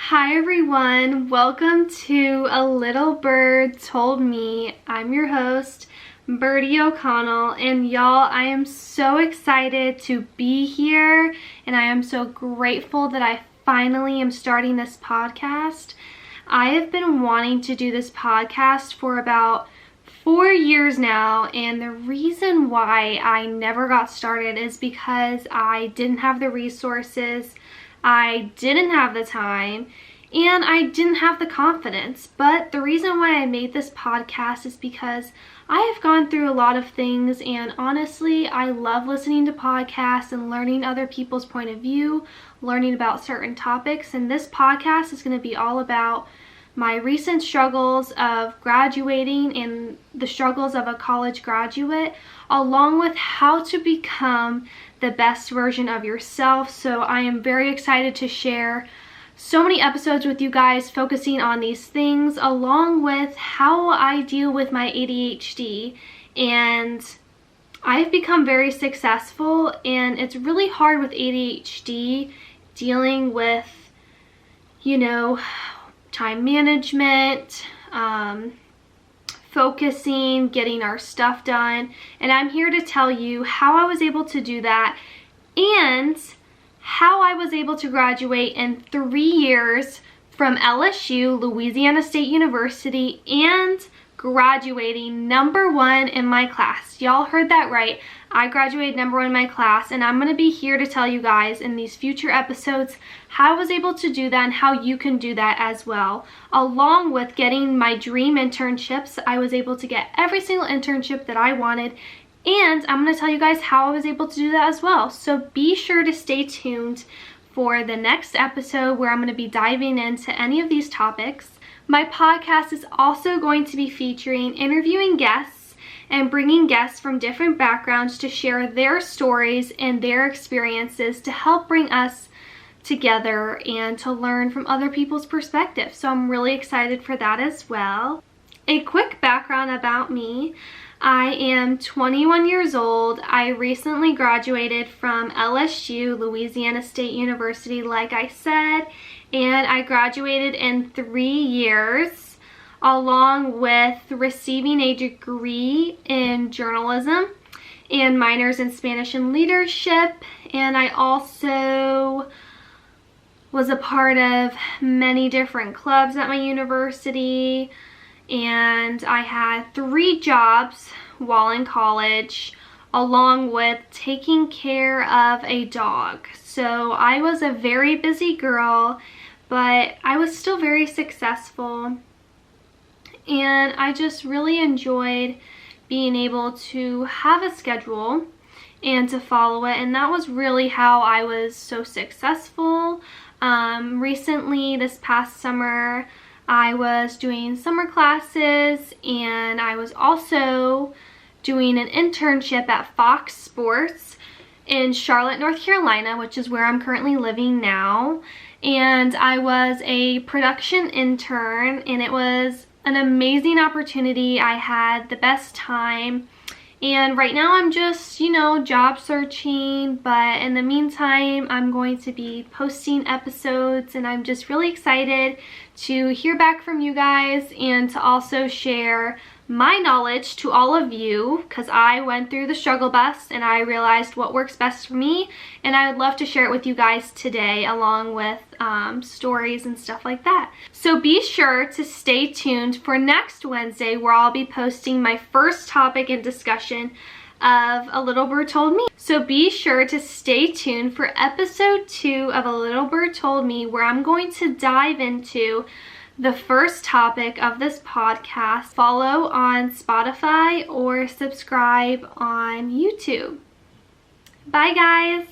Hi everyone, welcome to A Little Bird Told Me. I'm your host, Birdie O'Connell, and y'all, I am so excited to be here, and I am so grateful that I finally am starting this podcast. I have been wanting to do this podcast for about 4 years now, and the reason why I never got started is because I didn't have the resources, I didn't have the time, and I didn't have the confidence. But the reason why I made this podcast is because I have gone through a lot of things, and honestly, I love listening to podcasts and learning other people's point of view, learning about certain topics, and this podcast is going to be all about my recent struggles of graduating and the struggles of a college graduate, along with how to become the best version of yourself. So I am very excited to share so many episodes with you guys focusing on these things, along with how I deal with my ADHD. And I've become very successful, and it's really hard with ADHD dealing with, time management, focusing, getting our stuff done. And I'm here to tell you how I was able to do that and how I was able to graduate in 3 years from LSU, Louisiana State University, and graduating #1 in my class. Y'all heard that right. I graduated #1 in my class, and I'm going to be here to tell you guys in these future episodes how I was able to do that and how you can do that as well. Along with getting my dream internships, I was able to get every single internship that I wanted, and I'm going to tell you guys how I was able to do that as well. So be sure to stay tuned for the next episode where I'm going to be diving into any of these topics. My podcast is also going to be featuring interviewing guests and bringing guests from different backgrounds to share their stories and their experiences to help bring us together and to learn from other people's perspectives. So I'm really excited for that as well. A quick background about me. I am 21 years old. I recently graduated from LSU, Louisiana State University, like I said, and I graduated in 3 years, along with receiving a degree in journalism and minors in Spanish and leadership. And I also was a part of many different clubs at my university, and I had 3 jobs while in college, along with taking care of a dog. So I was a very busy girl, but I was still very successful, and I just really enjoyed being able to have a schedule and to follow it, and that was really how I was so successful. Recently, this past summer, I was doing summer classes, and I was also doing an internship at Fox Sports in Charlotte, North Carolina, which is where I'm currently living now. And I was a production intern, and it was an amazing opportunity. I had the best time. And right now I'm just, job searching, but in the meantime, I'm going to be posting episodes, and I'm just really excited to hear back from you guys and to also share my knowledge to all of you, because I went through the struggle bus and I realized what works best for me, and I would love to share it with you guys today, along with stories and stuff like that. So be sure to stay tuned for next Wednesday, where I'll be posting my first topic and discussion of A Little Bird Told Me. So be sure to stay tuned for episode 2 of A Little Bird Told Me, where I'm going to dive into the first topic of this podcast. Follow on Spotify or subscribe on YouTube. Bye guys!